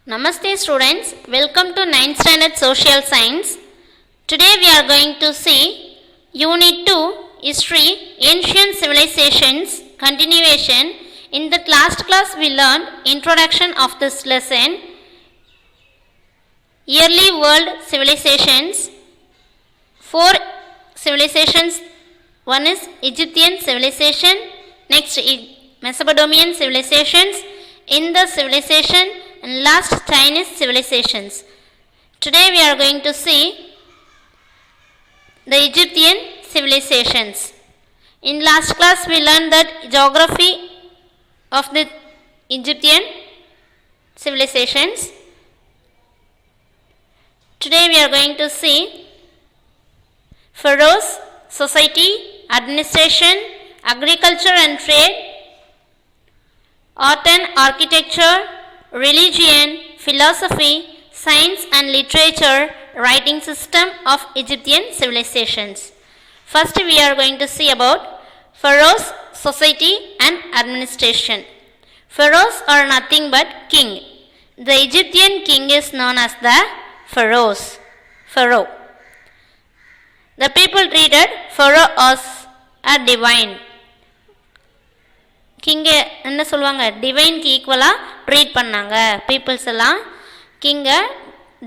Namaste students, welcome to 9th standard social science. Today we are going to see Unit 2 History Ancient Civilizations continuation. In the last class we learned introduction of this lesson, early world civilizations, 4 civilizations. One is Egyptian civilization, next Mesopotamian civilizations, Indus civilization, and last Chinese civilizations. Today we are going to see the Egyptian civilizations. In last class we learned that geography of the Egyptian civilizations. Today we are going to see pharaohs, society, administration, agriculture and trade, art and architecture, religion, philosophy, science and literature, writing system of Egyptian civilizations. First we are going to see about pharaohs, society and administration. Pharaohs are nothing but king. The Egyptian king is known as the pharaoh. The people treated pharaoh as a divine. கிங்கை என்ன சொல்லுவாங்க, டிவைனுக்கு ஈக்குவலாக treat பண்ணாங்க. Peoples எல்லாம் கிங்கை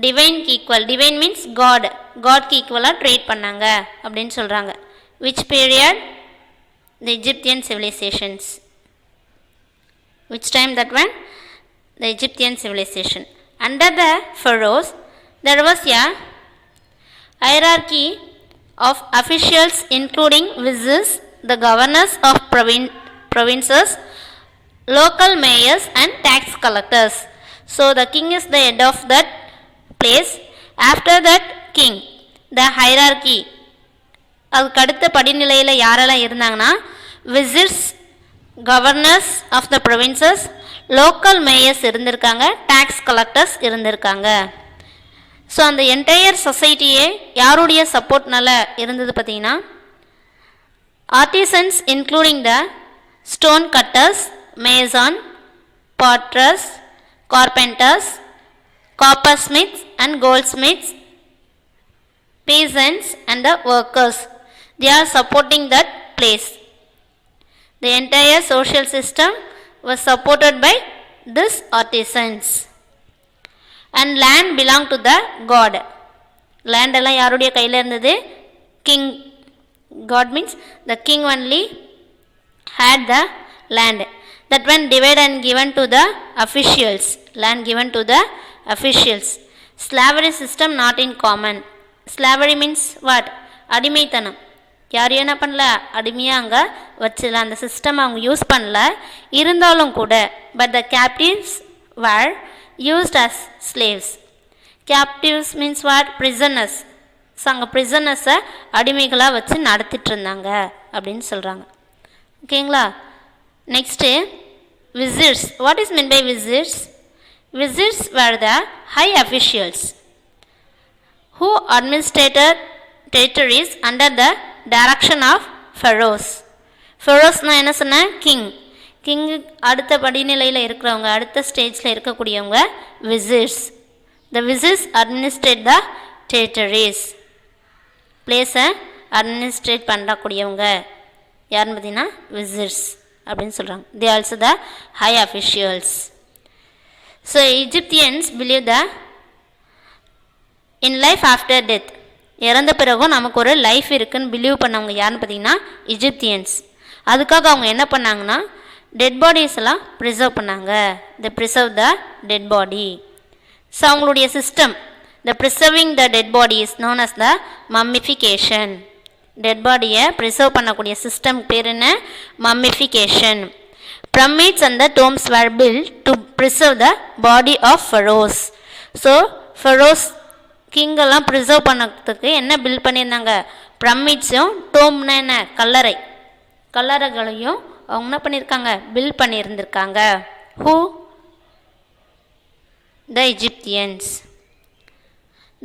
டிவைனுக்கு equal, divine means காட்க்கு ஈக்குவலாக treat பண்ணாங்க அப்படின்னு சொல்கிறாங்க. Which period? The Egyptian civilisations. Which time that one? The Egyptian civilisation. Under the pharaohs there was a hierarchy of officials including viziers, the governors of provinces, local mayors and tax collectors. So the king is the head of that place. After that king, the hierarchy, அதுக்கு அடுத்த படிநிலையில் யாரெல்லாம் இருந்தாங்கன்னா, viziers, governors of the provinces, local mayors இருந்திருக்காங்க, tax collectors இருந்திருக்காங்க. So அந்த entire சொசைட்டியே யாருடைய சப்போர்ட்னால இருந்தது பார்த்தீங்கன்னா, artisans including the stone cutters, mason, potters, carpenters, coppersmiths and goldsmiths, peasants and the workers, they are supporting that place. The entire social system was supported by these artisans. And land belonged to the god. Land எல்லாம் யாருடைய கையில் இருந்தது? King. God means the king only had the land. That one divided and given to the officials. Land given to the officials. Slavery system not in common. Slavery means what? அடிமைத்தனம். யாரையும் என்ன பண்ணல, அடிமையாக அங்கே வச்சிடல, அந்த சிஸ்டம் அவங்க use பண்ணல. இருந்தாலும் கூட but the captives were used as slaves. Captives means what? Prisoners. So அங்கே ப்ரிசனர்ஸை அடிமைகளாக வச்சு நடத்திட்டு இருந்தாங்க அப்படின்னு சொல்கிறாங்க. ஓகேங்களா? Next viziers. What is mean by viziers? Viziers were the high officials who administrated territories under the direction of pharaohs. ஃபெரோஸ்னால் என்ன சொன்னேன்? கிங். கிங்கு அடுத்த படிநிலையில் இருக்கிறவங்க, அடுத்த ஸ்டேஜில் இருக்கக்கூடியவங்க viziers. The viziers administrate the territories. பிளேஸை அட்மினிஸ்ட்ரேட் பண்ணக்கூடியவங்க யாருன்னு பார்த்தீங்கன்னா விசிர்ஸ் அப்படின்னு சொல்கிறாங்க. They also the high officials. So Egyptians believe the in life after death. இறந்த பிறகும் நமக்கு ஒரு லைஃப் இருக்குன்னு பிலீவ் பண்ணவங்க யாருன்னு பார்த்தீங்கன்னா இஜிப்தியன்ஸ். அதுக்காக அவங்க என்ன பண்ணாங்கன்னா, டெட் பாடிஸ் எல்லாம் ப்ரிசர்வ் பண்ணாங்க. They preserve the dead body. So அவங்களுடைய system, the preserving the dead body is known as the mummification. Dead body-யை preserve பண்ணக்கூடிய சிஸ்டம் பேர் என்ன? mummification. Pyramids and the tombs were built to preserve the body of pharaohs. So pharaohs king எல்லாம் preserve பண்ணதுக்கு என்ன build பண்ணியிருந்தாங்க? பிரமிட்ஸும், டோம்னா என்ன? கல்லறைகளையும் அவங்க என்ன பண்ணியிருக்காங்க? Build பண்ணியிருந்திருக்காங்க. Who? The Egyptians.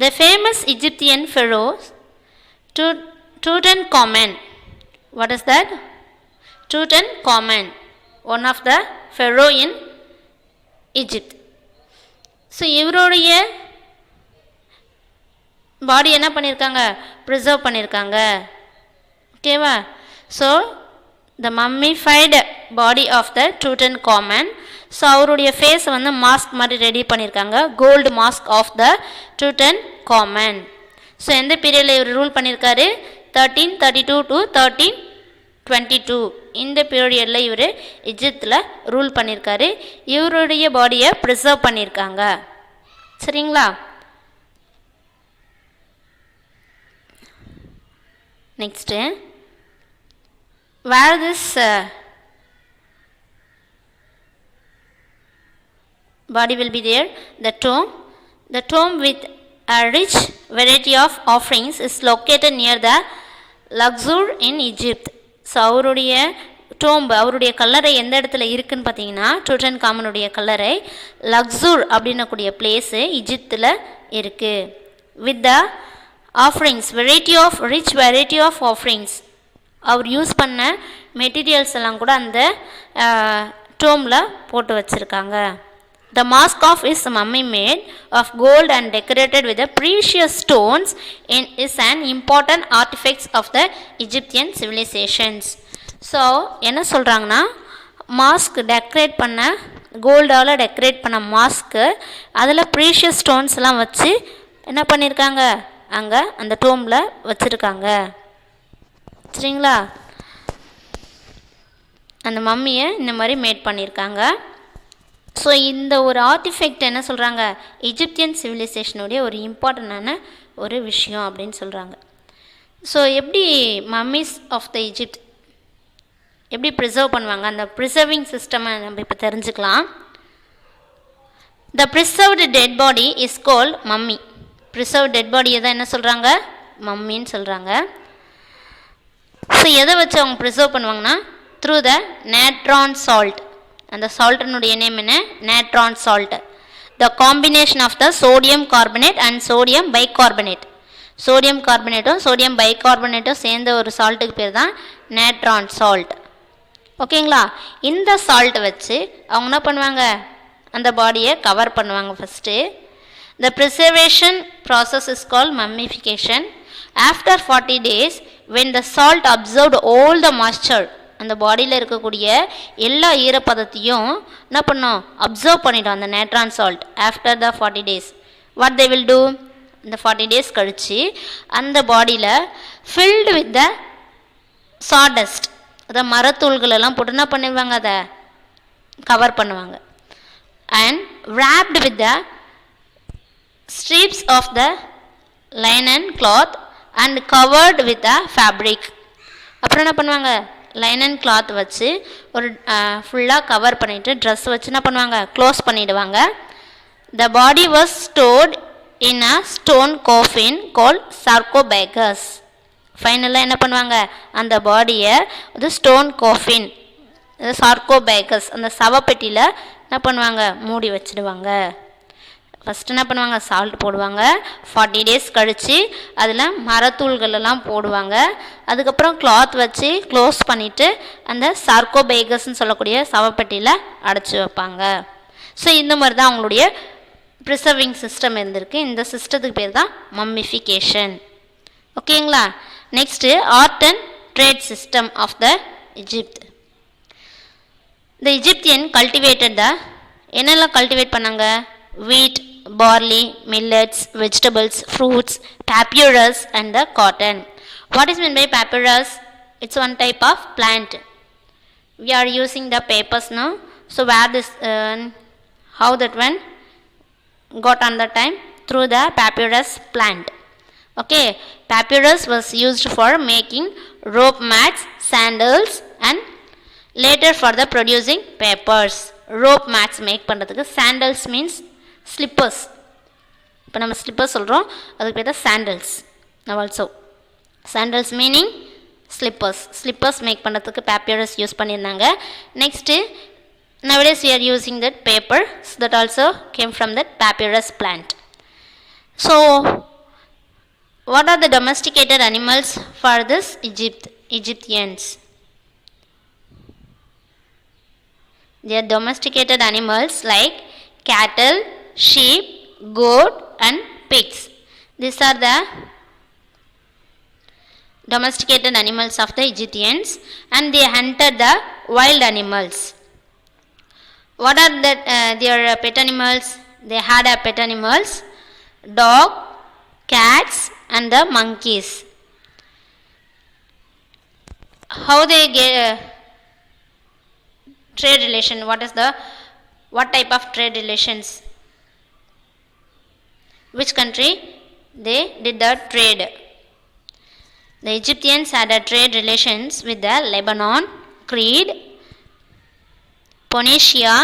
The famous Egyptian pharaoh Tutankhamun. What is that? Tutankhamun, one of the pharaoh in Egypt. So இவருடைய body என்ன பண்ணியிருக்காங்க, ப்ரிசர்வ் பண்ணியிருக்காங்க. ஓகேவா? So the mummified body of the Tutankhamun. So அவருடைய ஃபேஸை வந்து மாஸ்க் மாதிரி ready பண்ணியிருக்காங்க, gold mask of the Tutankhamun. So எந்த பீரியடில் இவர் ரூல் பண்ணியிருக்காரு, 1332 to 1322 இந்த பீரியடில் இவர் எஜிப்தில் ரூல் பண்ணியிருக்காரு. இவருடைய பாடியை ப்ரிசர்வ் பண்ணியிருக்காங்க. சரிங்களா? Next, where this body will be there, the tomb with a rich variety of offerings is located near the Luxor in Egypt. So அவருடைய டோம்பு, அவருடைய கல்லறை எந்த இடத்துல இருக்குதுன்னு பார்த்தீங்கன்னா, டூட்டன்காமனுடைய கல்லறை லக்ஸூர் அப்படின்னக்கூடிய பிளேஸு இஜிப்தில் இருக்குது. With the offerings, rich variety of offerings, அவர் யூஸ் பண்ண மெட்டீரியல்ஸ் எல்லாம் கூட அந்த டோமில் போட்டு வச்சுருக்காங்க. The mask of his mummy made of gold and decorated with the precious stones is an important artifact of the Egyptian civilizations. So என்ன சொல்கிறாங்கன்னா, mask decorate பண்ண, கோல்டால் டெக்கரேட் பண்ண மாஸ்க்கு, அதில் ப்ரீஷியஸ் ஸ்டோன்ஸ்லாம் வச்சு என்ன பண்ணியிருக்காங்க, அங்கே அந்த டோமில் வச்சுருக்காங்க. சரிங்களா? அந்த மம்மியை இந்த மாதிரி மேட் பண்ணியிருக்காங்க. ஸோ இந்த ஒரு ஆர்டிஃபெக்ட் என்ன சொல்கிறாங்க, எஜிப்தியன் சிவிலைசேஷனுடைய ஒரு இம்பார்ட்டண்டான ஒரு விஷயம் அப்படின்னு சொல்கிறாங்க. ஸோ எப்படி மம்மிஸ் ஆஃப் த எஜிப்ட் எப்படி ப்ரிசர்வ் பண்ணுவாங்க, அந்த ப்ரிசர்விங் சிஸ்டமை நம்ம இப்போ தெரிஞ்சுக்கலாம். The preserved dead body is called mummy. Preserve dead பாடியை தான் என்ன சொல்கிறாங்க, மம்மின்னு சொல்கிறாங்க. ஸோ எதை வச்சு அவங்க ப்ரிசர்வ் பண்ணுவாங்கன்னா, த்ரூ த நேட்ரான் சால்ட். அந்த சால்ட்டினுடைய நேம் என்ன, natron salt. The combination of the sodium carbonate and sodium bicarbonate. Sodium கார்பனேட்டும் சோடியம் பைகார்பனேட்டும் சேர்ந்த ஒரு சால்ட்டுக்கு பேர் தான் நேட்ரான் சால்ட். ஓகேங்களா? இந்த சால்ட் வச்சு அவங்க என்ன பண்ணுவாங்க, அந்த பாடியை கவர் பண்ணுவாங்க first. The preservation process is called mummification. After 40 days when the salt absorbed all the moisture, அந்த பாடியில் இருக்கக்கூடிய எல்லா ஈரப்பதத்தையும் என்ன பண்ணோம், அப்சர்வ் பண்ணிட்டோம் அந்த Natron salt. After the 40 days what they will do, இந்த 40 days கழித்து அந்த பாடியில் ஃபில்டு வித் த சாடஸ்ட், அதை மரத்தூள்களெல்லாம் போட்டு என்ன பண்ணிடுவாங்க, அதை கவர் பண்ணுவாங்க. And wrapped with the strips of the linen cloth and covered with the fabric. அப்புறம் என்ன பண்ணுவாங்க, லைனன் கிளாத் வச்சு ஒரு ஃபுல்லாக கவர் பண்ணிவிட்டு ட்ரெஸ் வச்சு என்ன பண்ணுவாங்க, க்ளோஸ் பண்ணிவிடுவாங்க. The body was stored in a stone coffin call sarcophagus. ஃபைனலாக என்ன பண்ணுவாங்க, அந்த பாடியை ஒரு ஸ்டோன் கோஃபின், சார்கோபேகஸ், அந்த சவப்பெட்டியில் என்ன பண்ணுவாங்க, மூடி வச்சுடுவாங்க. ஃபஸ்ட்டு என்ன பண்ணுவாங்க, சால்ட் போடுவாங்க. 40 days கழித்து அதில் மரத்தூள்களெல்லாம் போடுவாங்க. அதுக்கப்புறம் கிளாத் வச்சு க்ளோஸ் பண்ணிவிட்டு அந்த சார்கோபேகஸ்ன்னு சொல்லக்கூடிய சவப்பெட்டியில் அடைச்சி வைப்பாங்க. ஸோ இந்த மாதிரி தான் அவங்களுடைய ப்ரிசர்விங் சிஸ்டம் இருந்திருக்கு. இந்த சிஸ்டத்துக்கு பேர் தான் மம்மிஃபிகேஷன். ஓகேங்களா? Next art and trade system of the Egypt. The Egyptian cultivated the, என்னெல்லாம் கல்டிவேட் பண்ணாங்க, wheat, barley, millets, vegetables, fruits, papyrus and the cotton. What is meant by papyrus? It's one type of plant. We are using the papers now. So where this, how that one got on the time? Through the papyrus plant. Okay, papyrus was used for making rope mats, sandals and later for the producing papers. Rope mats make பண்ணுறதுக்கு, sandals means slippers. இப்போ நம்ம slippers சொல்கிறோம், அதுக்கு பேர் தான் sandals. Also sandals meaning slippers make பண்ணுறதுக்கு papyrus use பண்ணியிருந்தாங்க. Next nowadays we are using that paper, so that also came from that papyrus plant. So what are the domesticated animals for this Egyptians? They are domesticated animals like cattle, sheep, goat and pigs. These are the domesticated animals of the Egyptians, and they hunted the wild animals. What are their pet animals? They had a pet animals, dog, cats and the monkeys. How they get trade relation? What type of trade relations? Which country they did the trade? The Egyptians had a trade relations with the Lebanon, Crete, Phoenicia,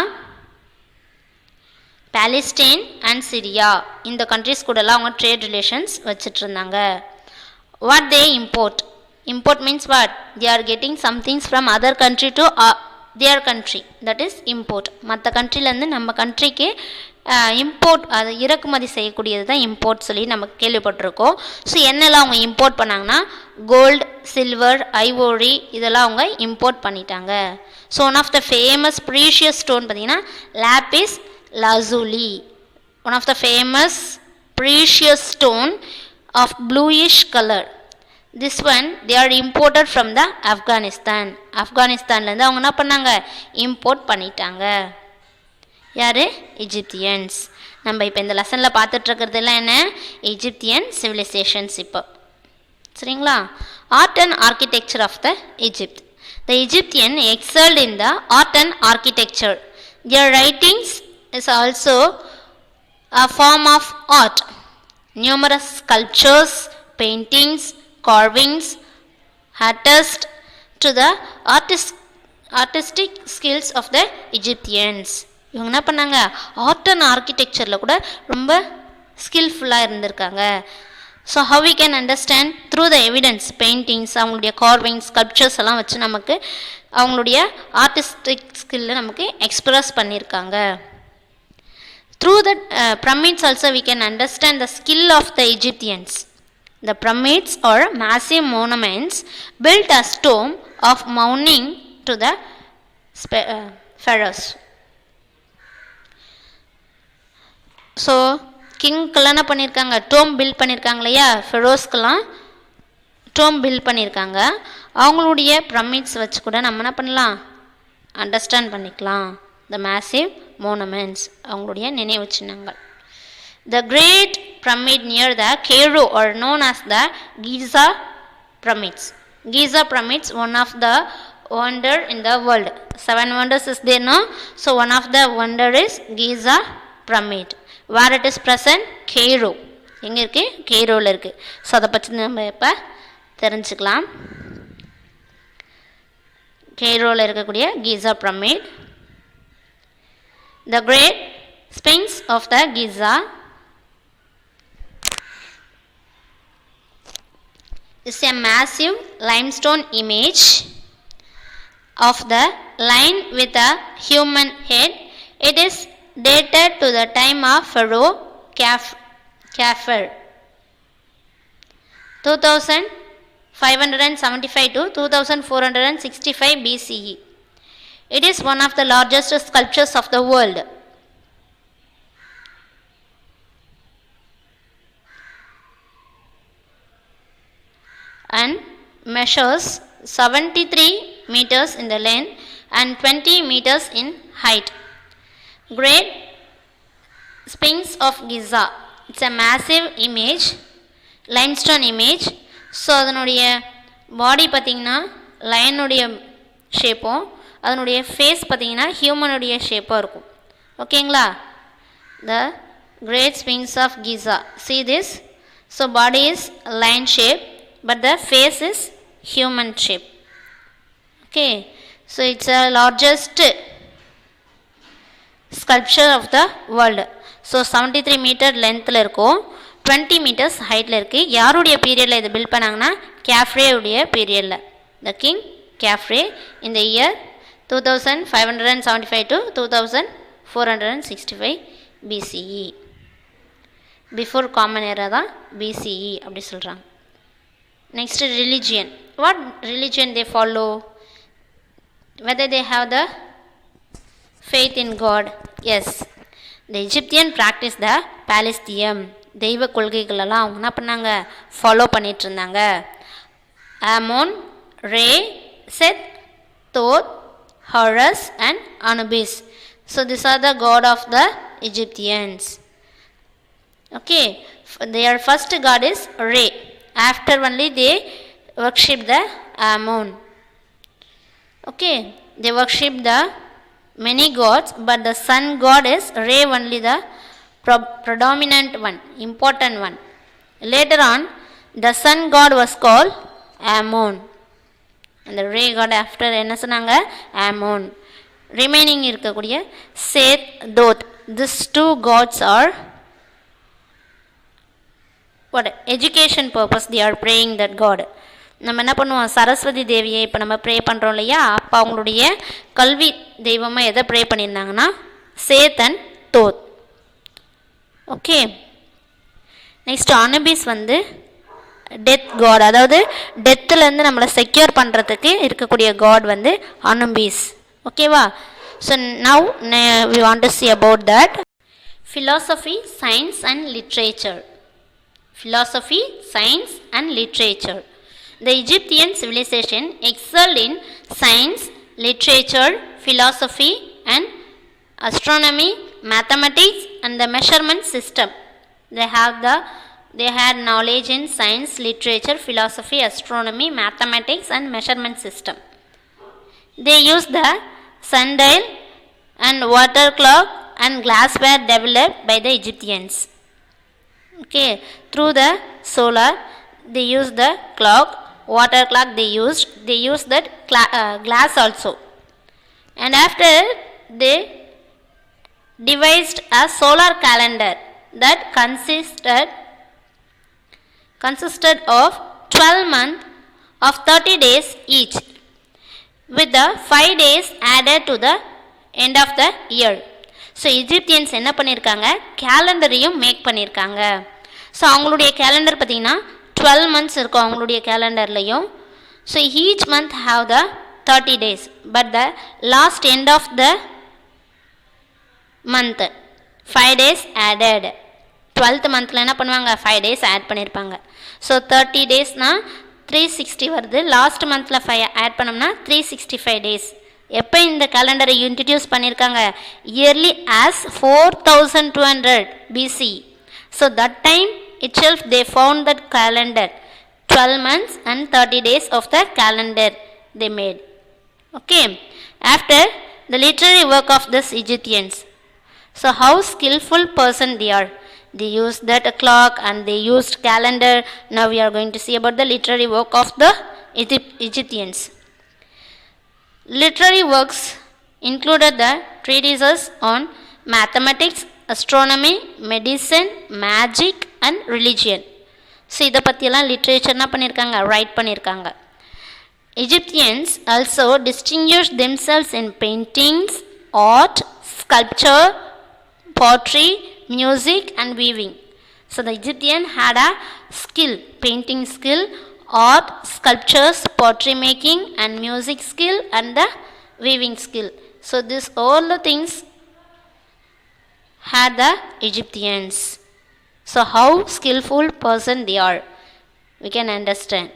Palestine and Syria. இந்த countries கூடலாம் அவங்க trade relations வச்சிட்டு இருந்தாங்க. What they import? Import means what? They are getting some things from other country to their country. That is import. மற்ற கண்ட்ரிலேருந்து நம்ம கண்ட்ரிக்கு import, அது இறக்குமதி செய்யக்கூடியது தான் இம்போர்ட் சொல்லி நம்ம கேள்விப்பட்டிருக்கோம். ஸோ என்னெல்லாம் அவங்க இம்போர்ட் பண்ணாங்கன்னா கோல்டு, சில்வர், ஐவோரி இதெல்லாம் அவங்க இம்போர்ட் பண்ணிட்டாங்க. So one of the famous precious stone பார்த்தீங்கன்னா lapis lazuli, one of the famous precious stone of bluish color. This one they are imported from the Afghanistan. Afghanistanல இருந்து அவங்க என்ன பண்ணாங்க, import பண்ணிட்டாங்க. யாரு? எஜிப்தியன்ஸ். நம்ம இப்போ இந்த லெசனில் பார்த்துட்டு இருக்கிறதுலாம் என்ன? Egyptian civilisations. இப்போ சரிங்களா? Art and architecture of the Egypt. The Egyptian excelled in the art and architecture. Their writings is also a form of art. Numerous sculptures, paintings, carvings attest to the artistic skills of the Egyptians. இவங்க என்ன பண்ணாங்க, art and ஆர்கிடெக்சரில் கூட ரொம்ப ஸ்கில்ஃபுல்லாக இருந்திருக்காங்க. So how we can understand through the evidence, paintings, அவங்களுடைய carvings, sculptures எல்லாம் வச்சு நமக்கு அவங்களுடைய ஆர்டிஸ்டிக் ஸ்கில்லை நமக்கு எக்ஸ்பிரஸ் பண்ணியிருக்காங்க. Through the pyramids also we can understand the skill of the Egyptians. The pyramids are massive monuments built as tomb of mourning to the pharaohs. So கிங்க்கெல்லாம் என்ன பண்ணியிருக்காங்க, டோம் பில்ட் பண்ணியிருக்காங்க இல்லையா, ஃபெரோஸ்க்கெல்லாம் டோம் பில்ட் பண்ணியிருக்காங்க. அவங்களுடைய பிரமிட்ஸ் வச்சு கூட நம்ம என்ன பண்ணலாம், அண்டர்ஸ்டாண்ட் பண்ணிக்கலாம். த மேசிவ் மோனமெண்ட்ஸ், அவங்களுடைய நினைவு சின்னங்கள். The Great Pyramid near the Cairo are known as the Giza Pyramids. Giza Pyramids, one of the wonder in the world. 7 wonders is there, no? So one of the wonder is Giza Pyramid. Where it is present? Cairo. எங்கே இருக்கு? கெய்ரோவில் இருக்கு. So அதை பற்றி நம்ம இப்போ தெரிஞ்சுக்கலாம். கெய்ரோவில் இருக்கக்கூடிய Giza Pyramid. The Great Sphinx of the Giza is a massive limestone image of the lion with a human head. It is dated to the time of Pharaoh Khafre, 2575 to 2465 BCE. It is one of the largest sculptures of the world. And measures 73 meters in the length and 20 meters in height. Great Sphinx of Giza. It's a massive image, limestone image. So அதனுடைய பாடி பார்த்திங்கன்னா லயனுடைய ஷேப்பும் அதனுடைய face பார்த்திங்கன்னா ஹியூமனுடைய ஷேப்பாக இருக்கும். ஓகேங்களா? The Great Sphinx of Giza. See this? So body is lion shape but the face is human shape. Okay, so it's the largest sculpture of the world. So 73 meter lengthல இருக்கும், 20 meters ஹைட்டில் இருக்குது. யாருடைய பீரியடில் இது பில்ட் பண்ணாங்கன்னா Khafre உடைய பீரியடில். The king Khafre in the year 2575 to 2465 BCE. Before common era தான் BCE அப்படி சொல்கிறாங்க. Next, religion. What religion they follow? Whether they have the faith in God? Yes. The Egyptian practiced the Palestinium. தெய்வ கொள்கைகளெல்லாம் அவங்க என்ன பண்ணாங்க, follow பண்ணிட்டு இருந்தாங்க. Amon, Ra, Set, Thoth, Horus and Anubis. So these are the god of the Egyptians. Okay, their first god is Re. After only they worship the Ammon. Okay, they worship the many gods, but the sun god is Re only the predominant one, important one. Later on, the sun god was called Ammon. And the Re god after என்ன சொன்னாங்க, Ammon. Remaining இருக்கக்கூடிய Seth, Thoth. These two gods are what education purpose they are praying that god. நம்ம என்ன பண்ணுவோம், சரஸ்வதி தேவியை இப்போ நம்ம pray பண்ணுறோம் இல்லையா, அப்போ அவங்களுடைய கல்வி தெய்வமாக எதை ப்ரே பண்ணியிருந்தாங்கன்னா சேத் அண்ட் தோத். ஓகே, நெக்ஸ்ட் அனுபிஸ் வந்து டெத் காட், அதாவது டெத்துலேருந்து நம்மளை செக்யூர் பண்ணுறதுக்கு இருக்கக்கூடிய காட் வந்து அனுபிஸ். ஓகேவா? So now we want to see about that. Philosophy, science and literature. Philosophy, science and literature. The Egyptian civilization excelled in science, literature, philosophy and astronomy, mathematics and the measurement system. They had knowledge in science, literature, philosophy, astronomy, mathematics and measurement system. They used the sundial and water clock and glass were developed by the Egyptians. Okay, through the solar they used the clock, water clock they used that glass also. And after they devised a solar calendar that consisted of 12 months of 30 days each, with the 5 days added to the end of the year. So Egyptians என்ன பண்ணியிருக்காங்க, கேலண்டரையும் make பண்ணியிருக்காங்க. So அவங்களுடைய calendar பார்த்திங்கன்னா 12 months இருக்கும் அவங்களுடைய கேலண்டர்லையும். So each month have the 30 days, but the last end of the month 5 days added. 12th monthல என்ன பண்ணுவாங்க, 5 days ஆட் பண்ணியிருப்பாங்க. ஸோ 30 daysனால் 360 வருது, லாஸ்ட் மந்தில் 5 ஆட் பண்ணோம்னா 365 days. எப்போ இந்த கேலண்டரை இன்ட்ரடியூஸ் பண்ணியிருக்காங்க, early as 4200 BC. So that time itself they found that calendar, 12 months and 30 days of the calendar they made. Okay, after the literary work of these Egyptians, so how skillful person they are. They used that clock and they used calendar. Now we are going to see about the literary work of the Egyptians. Literary works included the treatises on mathematics, astronomy, medicine, magic and religion. So இதை பற்றியெல்லாம் literature என்ன பண்ணியிருக்காங்க, right பண்ணியிருக்காங்க. Egyptians also distinguished themselves in paintings, art, sculpture, pottery, music and weaving. So the Egyptian had a skill, painting skill, art, sculptures, pottery making and music skill and the weaving skill. So this all the things had the Egyptians. So how skillful person they are, we can understand.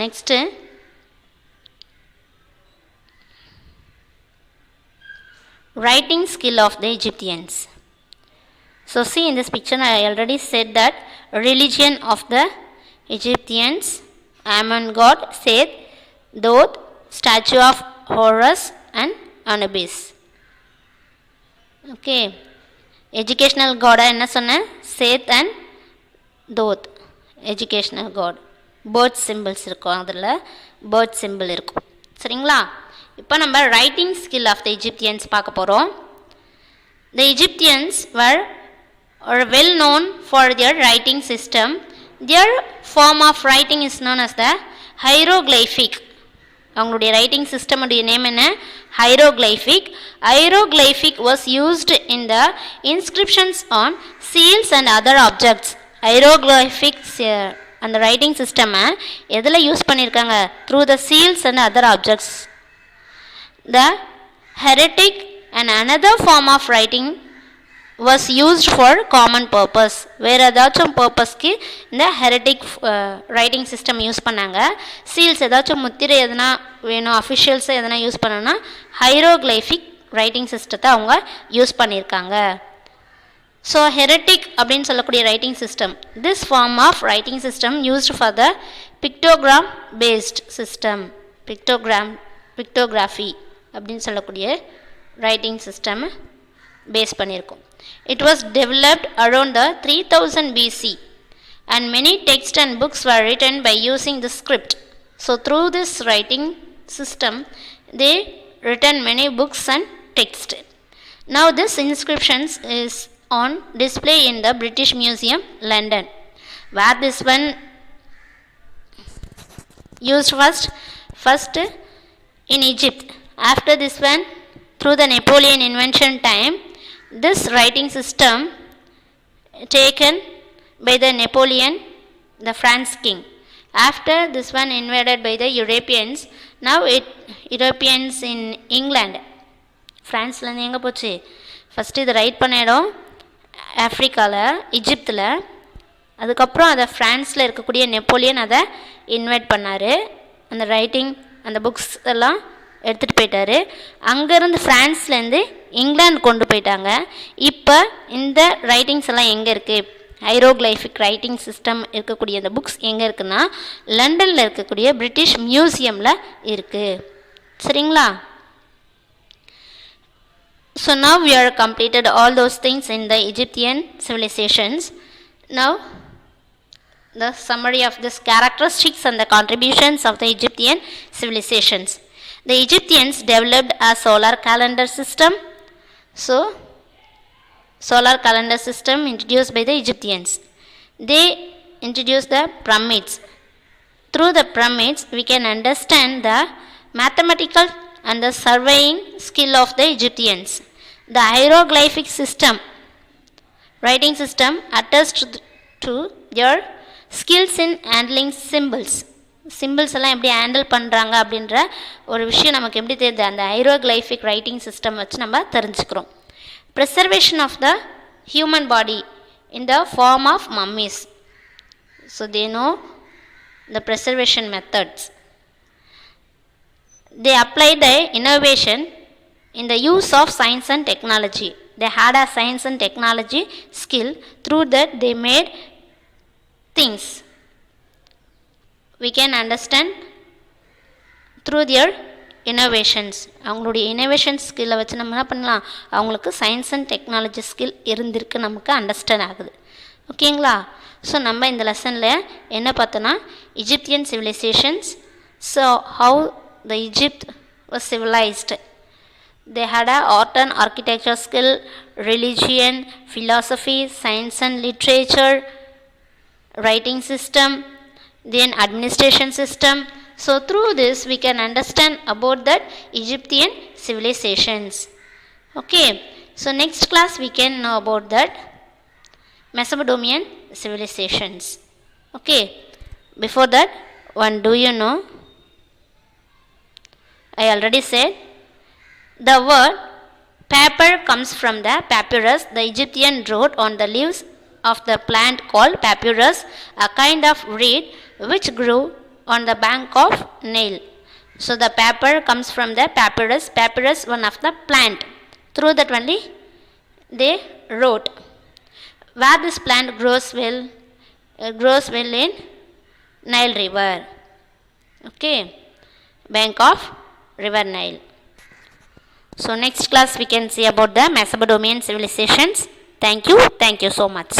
Next, writing skill of the Egyptians. So see in this picture I already said that religion of the Egyptians, Ammon god, Seth, Thoth, statue of Horus and Anubis. Okay, educational god என்ன சொன்னேன், Seth and Thoth, educational god. Bird symbols இருக்கும், அதில் bird symbol இருக்கும். சரிங்களா? இப்போ நம்ம writing skill of the Egyptians பார்க்க போகிறோம். The Egyptians were well known for their writing system. Their form of writing is known as the hieroglyphic. அவங்களுடைய writing சிஸ்டமுடைய name என்ன, hieroglyphic. Hieroglyphic was used in the inscriptions on seals and other objects. Hieroglyphics அந்த writing சிஸ்டமை எதில் use பண்ணியிருக்காங்க, through the seals and other objects. The hieratic and another form of writing was used for common purpose. வேறு ஏதாச்சும் பர்பஸ்க்கு இந்த ஹெரட்டிக் writing system use பண்ணாங்க. Seals ஏதாச்சும் முத்திரை எதனா வேணும், அஃபிஷியல்ஸ் எதனா யூஸ் பண்ணணும்னா ஹைரோக்ளைஃபிக் ரைட்டிங் சிஸ்டத்தை அவங்க யூஸ் பண்ணியிருக்காங்க. ஸோ ஹெரட்டிக் அப்படின்னு சொல்லக்கூடிய writing system, this form of writing system used for the pictogram based system, pictography அப்படின்னு சொல்லக்கூடிய ரைட்டிங் சிஸ்டம் பேஸ் பண்ணியிருக்கோம். It was developed around the 3000 BC and many texts and books were written by using the script. So through this writing system they written many books and texts. Now this inscriptions is on display in the British Museum, London, where this one used first in Egypt. After this one, through the Napoleon invention time, this writing system taken by the Napoleon, the France king. After this one invaded by the Europeans, now Europeans in England, ஃப்ரான்ஸ்லேருந்து எங்கே போச்சு, first இது right பண்ண இடம் ஆஃப்ரிக்காவில், இஜிப்தில். அதுக்கப்புறம் அதை ஃப்ரான்ஸில் இருக்கக்கூடிய Napoleon அதை இன்வைட் பண்ணார். அந்த ரைட்டிங் அந்த புக்ஸ் எல்லாம் எடுத்துகிட்டு போயிட்டார். அங்கேருந்து ஃப்ரான்ஸ்லேருந்து இங்கிலாந்து கொண்டு போயிட்டாங்க. இப்போ இந்த ரைட்டிங்ஸ் எல்லாம் எங்கே இருக்குது, ஹைரோக்ளைஃபிக் ரைட்டிங் சிஸ்டம் இருக்கக்கூடிய அந்த புக்ஸ் எங்கே இருக்குன்னா லண்டனில் இருக்கக்கூடிய பிரிட்டிஷ் மியூசியமில் இருக்குது. சரிங்களா? So now we are completed all those things in the Egyptian civilizations. Now the summary of this characteristics and the contributions of the Egyptian civilizations. The Egyptians developed a solar calendar system. So solar calendar system introduced by the Egyptians. They introduced the pyramids. Through the pyramids we can understand the mathematical and the surveying skill of the Egyptians. The hieroglyphic system, writing system, attest to their skills in handling symbols. Symbols எல்லாம் எப்படி handle பண்ணுறாங்க அப்படின்ற ஒரு விஷயம் நமக்கு எப்படி தெரியுது, அந்த ஹைரோக்ளைஃபிக் ரைட்டிங் சிஸ்டம் வச்சு நம்ம தெரிஞ்சுக்கிறோம். Preservation of the human body in the form of mummies. So they know the preservation methods. They applied the innovation in the use of science and technology. They had a science and technology skill. Through that they made things. We can understand through their innovations. அவங்களுடைய innovation ஸ்கில்லை வச்சு நம்ம என்ன பண்ணலாம், அவங்களுக்கு science and technology skill இருந்திருக்கு நமக்கு understand ஆகுது. ஓகேங்களா? ஸோ நம்ம இந்த லெசனில் என்ன பார்த்தோன்னா Egyptian civilizations. So how the Egypt was civilized. They had a art and architecture skill, religion, philosophy, science and literature, writing system, then administration system. So through this we can understand about that Egyptian civilizations. Okay, so next class we can know about that Mesopotamian civilizations. Okay, before that one, do you know, I already said the word paper comes from the papyrus. The Egyptian wrote on the leaves of the plant called papyrus, a kind of reed which grew on the bank of Nile. So the paper comes from the papyrus. Papyrus, one of the plant. Through that only they wrote. Where this plant grows well in Nile river. Okay, bank of river Nile. So next class we can see about the Mesopotamian civilizations. Thank you so much.